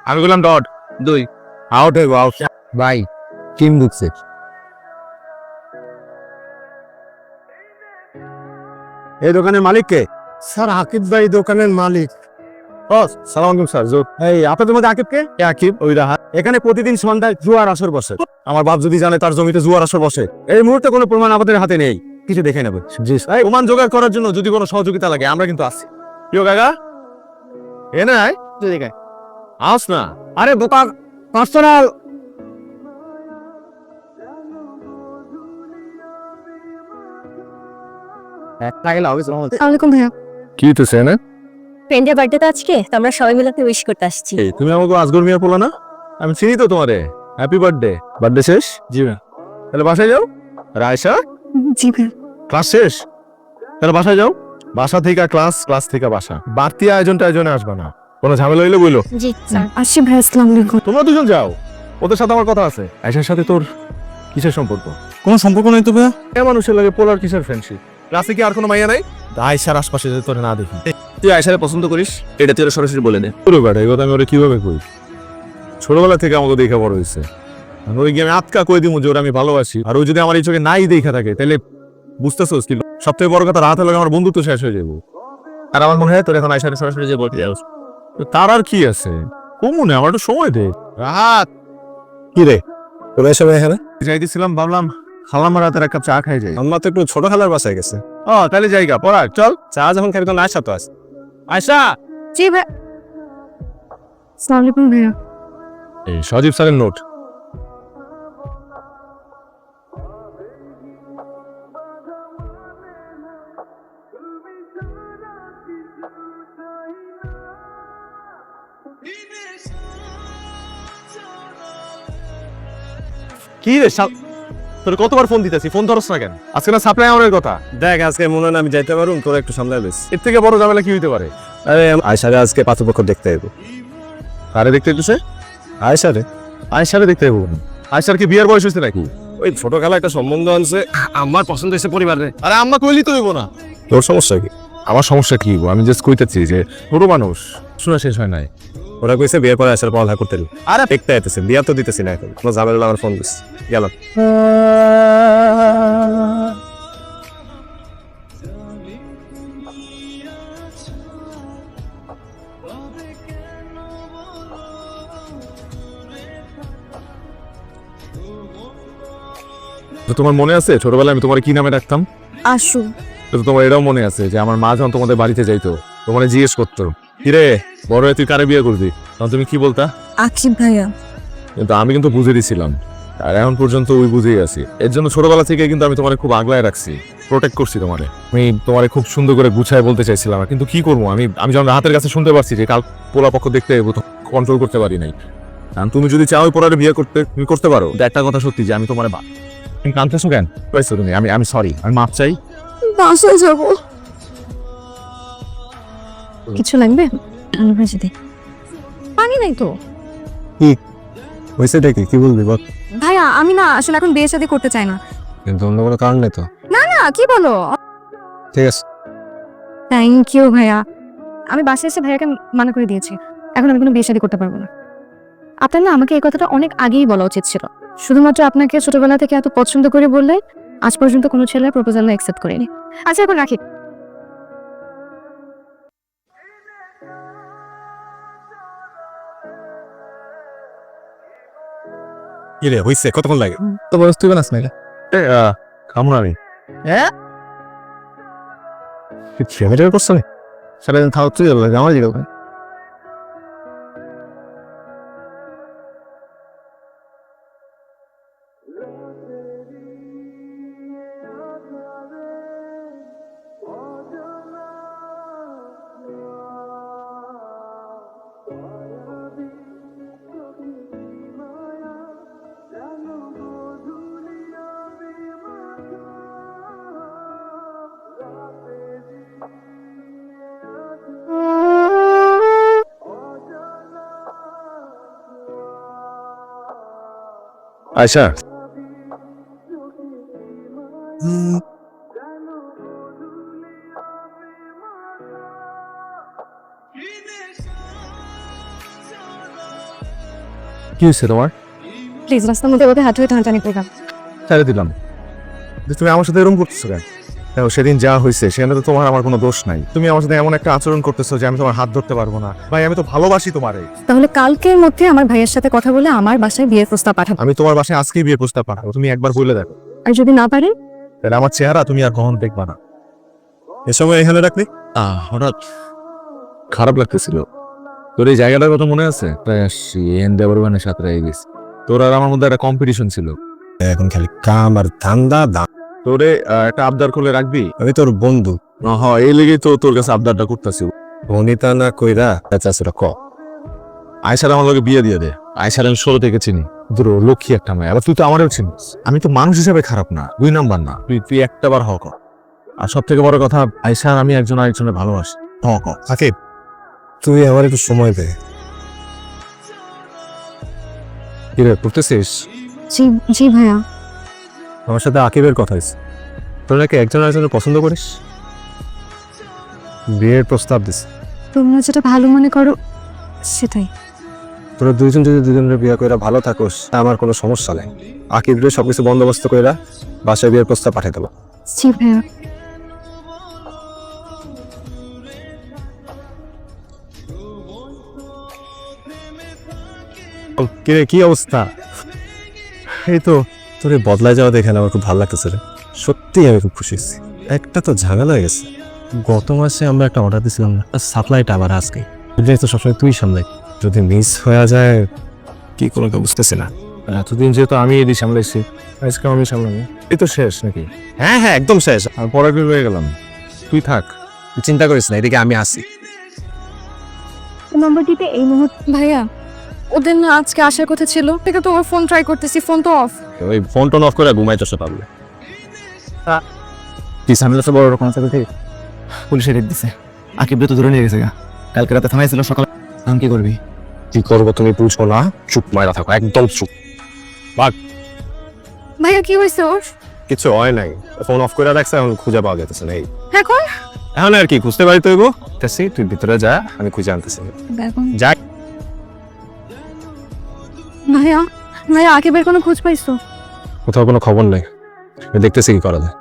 আমি বললাম dot 2 out হইব আউট ভাই টিম ঢুকছে। এই দোকানের মালিক কে? স্যার আকিব ভাই দোকানের মালিক। সালাম আলাইকুম স্যার। এই আপনাদের মধ্যে আকিব কে? আকিব ওই রাহা। এখানে প্রতিদিন সন্ধ্যায় জুয়ার আসর বসে। আমার বাপ যদি জানে তার জমিতে জুয়ার আসর বসে, এই মুহূর্তে কোনো প্রমাণ আমাদের হাতে নেই, কিছু দেখে নেবে। জি এই প্রমাণ জোগাড় করার জন্য যদি কোনো সহযোগিতা লাগে আমরা কিন্তু আছি। প্রিয় কাকা এ নাই যদি কাই আস না। আরে বোকা পার্সোনাল আসসালামাইকুম ভাইয়া। কি হইতেছে না? ফ্রেন্ডের বার্থডে তো আজকে, তো আমরা সবাই মিলে উইশ করতে আসছি। এই তুমি আমাকে আজগর মিয়া বলো না? আমি চিনি তো তোমারে। Happy birthday. বার্থডে শেষ? জি ভাই। তাহলে বাসায় যাও। আর আয়শা জি ভাইয়া। ক্লাস শেষ? তাহলে বাসায় যাও। বাসা থেকে ক্লাস, ক্লাস থেকে বাসা। বাড়তি আয়োজনে আসবা না। কোনো ঝামেলা হইলে বইলো। জি স্যার। আসছি ভাই, আসসালামু আলাইকুম। তোমরা দুজন যাও, ওদের সাথে আমার কথা আছে। আয়শার সাথে তোর কিসের সম্পর্ক? কোনো সম্পর্ক নেই তো ভাইয়া। এ মানুষের লাগে পোলার কিসের ফ্রেন্ডশিপ? ক্লাসে কি আর কোনো মাইয়া নাই? আয়শার আশপাশে যদি তোর না দেখি। তুই আয়শারে পছন্দ করিস, এটা তুই ওরে সরাসরি বলে দে। পুরো বেটা এই কথা আমি ওরা কিভাবে কই? ছোটবেলা থেকে আমাকে দেখে বড় হয়েছে। ওই গেমে আটকা কই দিমু যে ওরা আমি ভালোবাসি। আর ওই যদি আমার এই চোখে নাই দেখা থাকে তাহলে বুঝতেছোস কি? সবথেকে বড় কথা, রাতে লাগে আমার বন্ধুত্ব শেষ হয়ে যাবো। আর আমার মনে হয় তোর এখন আয়শারে সরাসরি যে বলতে যাও। তো তার আর কি আছে? কমুনে আমার একটু সময় দে। রাহাত কি রে তোরা এসব এখানে? যাইতেছিলাম, ভাবলাম খালাম্মার রাতের এক কাপ চা খাই যাই। আম্মা তো একটু ছোট খালার বাসায় গেছে। ও তাহলে জায়গা পড়া চল। চা যখন খাবি তখন আয়সা তো আস। আয়সা জি ভাই। আসসালামু আলাইকুম ভাইয়া। এই সজীব স্যারের নোট। কি রে তোর কতবার ফোন দিতেছি, ফোন ধরস না কেন? আজকে না সাপ্লাই আমাদের কথা। দেখ আজকে মনে হয় না আমি যাইতে পারুম, তোরা একটু সামলাই বেশ। এর থেকে বড় ঝামেলা কি হইতে পারে? আরে আয়সারে আজকে পাত্রপক্ষ দেখতে যাবো। কারে দেখতে দিতেছে? আয়সারে আয়সারে দেখতে যাবো। আয়সার কি বিয়ের বয়স হয়েছে নাকি? ওই ছোট খেলা একটা সম্বন্ধ আনছে, আমার পছন্দ হয়েছে পরিবারে। আরে আম্মা কইলি তো হইব না। তোর সমস্যা কি? আমার সমস্যা কি? আমি জাস্ট কইতেছি যে ছোট মানুষ শোনা শেষ হয় নাই। ওরা কইছে বিয়ের পরে আয়সার পড়ালেখা করতে দিল। আরে দেখতে আইতেছে, বিয়া তো দিতেছি না এখন। কোনো ঝামেলা আমার ফোন দিস গেলাম। তো তোমার মনে আছে ছোটবেলায় আমি তোমার কি নামে ডাকতাম? আসু। তো তোমার এটাও মনে আছে যে আমার মা যখন তোমাদের বাড়িতে যাইতো তোমার জিজ্ঞেস করতো, কিরে বড় হয়ে তুই কারে বিয়ে করবি? তখন তুমি কি বলতা? আকিব ভাইয়া। কিন্তু আমি কিন্তু বুঝে দিছিলাম, আর এখন পর্যন্ত ওই বুঝেই আছি। এর জন্য ছোটবেলা থেকে কিন্তু আমি তোমারে খুব আগলায় রাখছি, প্রোটেক্ট করছি তোমারে। আমি তোমারে খুব সুন্দর করে গুছায় বলতে চাইছিলাম, কিন্তু কি করবো আমি যখন হাতের কাছে শুনতে পারছি যে কাল পোলা পক্ষ দেখতে যাবো, কন্ট্রোল করতে পারি নাই। কারণ তুমি যদি চাও ওই পোলারে বিয়ে করতে তুমি করতে পারো। একটা কথা সত্যি যে আমি তোমার তুমি কাঁদতেছো কেন? পাইছো তুমি? আমি সরি, আমি মাপ চাই। বাসায় যাবো। কিছু লাগবে? পানি নাই তো। হয়েছে দেখি কি বলবি বল। ভাইয়া আমি না আসলে এখন বিয়ে শাদী করতে চাই না। কিন্তু অন্য কোনো কারণ নেই তো। না কি বলো? ঠিক আছে। থ্যাংক ইউ ভাইয়া। আমি বাসায় এসে ভাইয়াকে মানা করে দিয়েছি, এখন আমি কোনো বিয়ে শাদী করতে পারবো না। আপনার না আমাকে এই কথাটা অনেক আগেই বলা উচিত ছিল। শুধুমাত্র আপনাকে ছোটবেলা থেকে এত পছন্দ করে বললে আজ পর্যন্ত কোনো ছেলের প্রপোজাল অ্যাকসেপ্ট করিনি। আচ্ছা এখন রাখি। কি রে হইছে, কতক্ষণ লাগে? তো বয়স তুই বানাস না এটা? কামড় আমি হ্যাঁ ফ্যামিলি করছো না? সারাদিন থাও তুই আমার দিকে। আয়শা কি হয়েছে তোমার? প্লিজ রাস্তার মধ্যে ওদের হাত হয়ে টানাটানি করবেন। ছেড়ে দিলাম। যে তুমি আমার সাথে এরকম করতেছো কেন? দেখো সেদিন যা হয়েছে সেখানে তো তোমার আমার কোনো দোষ নাই। তুমি আমার সাথে এমন একটা আচরণ করতেছো যে আমি তোমার হাত ধরতে পারবো না। ভাই আমি তো ভালোবাসি তোমারে। তাহলে কালকের মধ্যে আমার ভাইয়ের সাথে কথা বলে আমার বাসায় বিয়ের প্রস্তাব পাঠাবো। আমি তোমার বাসায় আজকেই বিয়ের প্রস্তাব পাঠাবো, তুমি একবার বলে দেখো। আর যদি না পারে? তাহলে আমার চেহারা তুমি আর কখন দেখবা না। এ সময় এখানে রাখলি? হঠাৎ খারাপ লাগতেছিল। তোর এই জায়গাটার কথা মনে আছে? প্রায় আসছি এন্ডেভারম্যানের সাথে রয়ে গেছি। তোর আর আমার মধ্যে একটা কম্পিটিশন ছিল। এখন খালি কাম আর ধান্দা দাম। তোরে একটা আবদার করলে রাখবি? আমি তোর বন্ধু, হ্যাঁ, এই লেগেই তো তোর কাছে আবদারটা করতেছি। বনিতা না কইরা চাচুরা ক। আয়সার আমার লোকে বিয়ে দিয়ে দে। আয়সার আমি 16 থেকে চিনি। তোর লক্ষ্মী একটা মেয়ে। আবার তুই তো আমারও চিনিস। আমি তো মানুষ হিসেবে খারাপ না, 2 নাম্বার না। তুই একটা বার হক। আর সব থেকে বড় কথা, আয়সা আর আমি একজন আরেকজনের ভালোবাসি। হক। সাকিব, তুই আমার একটু সময় দে। কি রে করতেছিস? জি জি ভাইয়া। আমার সাথে আকিবের কথা হয়েছে। তোর নাকি একজন আরেকজনের পছন্দ করিস? বিয়ের প্রস্তাব দিস। তোমরা যেটা ভালো মনে করো সেটাই। তোরা দুইজন যদি দুজনের বিয়ে কইরা ভালো থাকোস আমার কোনো সমস্যা নেই। আকিবরে সবকিছু বন্দোবস্ত কইরা বাসায় বিয়ের প্রস্তাব পাঠিয়ে দেবো। জি ভাইয়া। কিরে কি অবস্থা? এই তো তোর এই বদলায় যাওয়া দেখে আমার খুব ভালো লাগতেছে রে। সত্যিই আমি খুব খুশি হয়েছি। একটা তো ঝামেলা হয়ে গেছে। গত মাসে আমরা একটা অর্ডার দিয়েছিলাম না, সাপ্লাইটা আবার আজকে। বুঝলি তো সবসময় তুই সামলাই। যদি মিস হয়ে যায় কি কোনো কেউ বুঝতেছি না। এতদিন যেহেতু আমি এদিকে সামলাইছি, আজকে আমি সামলাবো। এই তো শেষ নাকি? হ্যাঁ হ্যাঁ একদম শেষ। আর পরে রয়ে গেলাম। তুই থাক, চিন্তা করিস না, এদিকে আমি আসি। নম্বরটিতে এই মুহূর্তে ভাইয়া ওদের না আজকে আসার কথা ছিল। থেকে তোমার ফোন ট্রাই করতেছি, ফোন তো অফ। ওই ফোন টোন অফ করে ঘুমাইতেছে পারলে। তুই সামনে তো বড় রকম আছে থেকে পুলিশে রেড দিছে। আকিবরে তো ধরে নিয়ে গেছে গা। কালকে রাতে থামাইছিল, সকালে আমি কি করবি? কি করবো তুমি বুঝবো না? চুপ মাইরা থাকো, একদম চুপ। ভাইয়া কি হয়েছে ওর? কিছু হয় নাই, ফোন অফ করে রাখছে, এখন খুঁজে পাওয়া যেতেছে না। এখন এখন আর কি খুঁজতে পারি তৈব। তুই ভিতরে যা, আমি খুঁজে আনতেছি। যাই। ভাইয়া ভাইয়া আকিবের কোনো খোঁজ পাইছো? কোথাও কোনো খবর নেই, দেখতেছি কি করা যায়।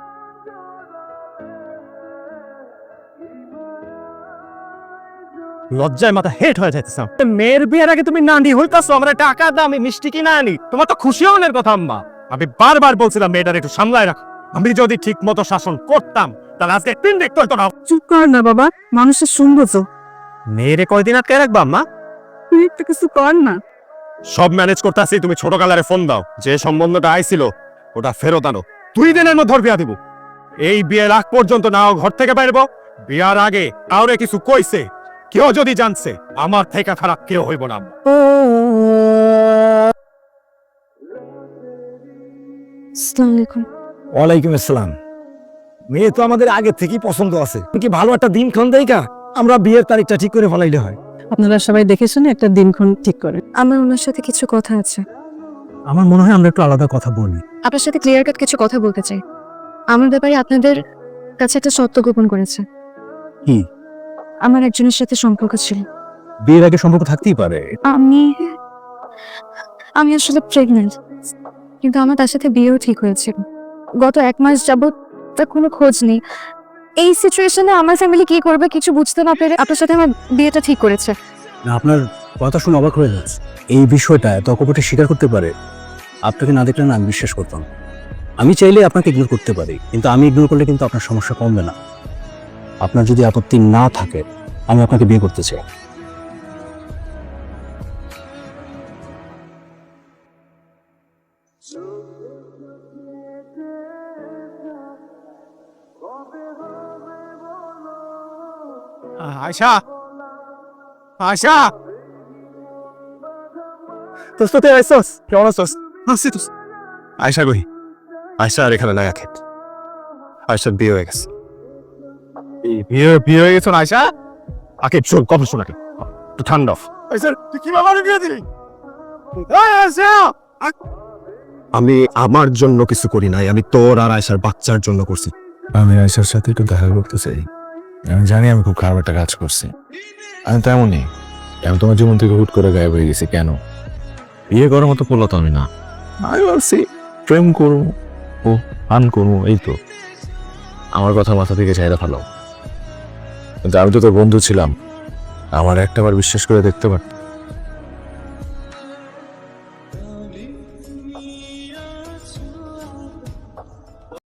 লজ্জায় মাথা হেট হয়ে যাইতেছে। মেয়ের বিয়ের আগে তুমি নানি হইতাছো, আমরা টাকা দামি মিষ্টি কিনা আনি। তোমার তো খুশি হওয়ার কথা আম্মা। আমি বারবার বলছিলাম মেয়েটার একটু সামলায় রাখ। আমি যদি ঠিক মতো শাসন করতাম তাহলে আজকে দিন দেখতে হতো না। চুপ কর না বাবা, মানুষের শুনবো তো। মেয়েরে কয়দিন আটকে রাখবা আম্মা? তুই একটা কিছু কর না। সব ম্যানেজ করতে আসি, তুমি ছোট কালারে ফোন দাও। যে সম্বন্ধটা আইছিল ওটা ফেরত আনো। 2 দিনের মধ্যে বিয়া দিব। এই বিয়ের আগ পর্যন্ত নাও ঘর থেকে বাইরবো। বিয়ার আগে কাউরে কিছু কইছে কেউ যদি জানছে, আমার থেকে খারাপ কেউ হইব না। আসসালামু আলাইকুম। ওয়ালাইকুম আসসালাম। মেয়ে তো আমাদের আগে থেকেই পছন্দ আছে, কি ভালো একটা দিনক্ষণ দেইকা আমরা বিয়ের তারিখটা ঠিক করে ফেলাইলে হয়। আপনারা সবাই দেখে শুনে একটা দিনক্ষণ ঠিক করেন। আমার ওনার সাথে কিছু কথা আছে। আমার মনে হয় আমরা একটু আলাদা কথা বলি। আপনার সাথে ক্লিয়ার কাট কিছু কথা বলতে চাই। আমার ব্যাপারে আপনাদের কাছে একটা সত্য গোপন করেছে। কি? আমার একজনের সাথে সম্পর্ক ছিল। বিয়ের আগে সম্পর্ক থাকতেই পারে। আমি আসলে প্রেগন্যান্ট, কিন্তু আমার তার সাথে বিয়েও ঠিক হয়েছিল। গত 1 মাস যাবত তার কোনো খোঁজ নেই। এই সিচুয়েশনে আমার ফ্যামিলি কি করবে কিছু বুঝতে না পেরে আপনার সাথে আমার বিয়েটা ঠিক করেছে। না, আপনার কথা শুনে অবাক হয়ে যাচ্ছে। এই বিষয়টা এত অকপটে স্বীকার করতে পারে। আপনাকে না দেখলে না আমি বিশ্বাস করতাম। আমি চাইলে আপনাকে ইগনোর করতে পারি, কিন্তু আমি ইগনোর করলে কিন্তু আপনার সমস্যা কমবে না। আপনার যদি আপত্তি না থাকে আমি আপনাকে বিয়ে করতে চাই। আয়শা, আয়শা, দোস্ত তুই আইসস? কেমন আছস? আসছি তো। আয়শা কই? আয়শা আর এখানে নাই। আখিত, আয়শার বিয়ে হয়ে গেছে। বিয়ে হয়ে গেছো না আয়সা? আখিত শোন, কথা শোন আগে, একটু ঠান্ডা। আয়শা তুই কিভাবে আমি বিয়ে দিলি? আমি আমার জন্য কিছু করি নাই, আমি তোর আর আয়শার বাচ্চার জন্য করছি। আমি আয়সার সাথে একটু দেখা করতে চাই। আমি জানি আমি খুব খারাপ একটা কাজ করছি। আমি তেমনই, আমি তোমার জীবন থেকে হুট করে গায়েব হয়ে গেছি। কেন? বিয়ে করার মতো পোলা তো আমি না। আমি ভাবছি প্রেম করবো ও পান করবো, এই তো। আমার কথা মাথা থেকে চাইরা ফেলো, কিন্তু আমি তো তোর বন্ধু ছিলাম, আমার একটাবার বিশ্বাস করে দেখতে পারত।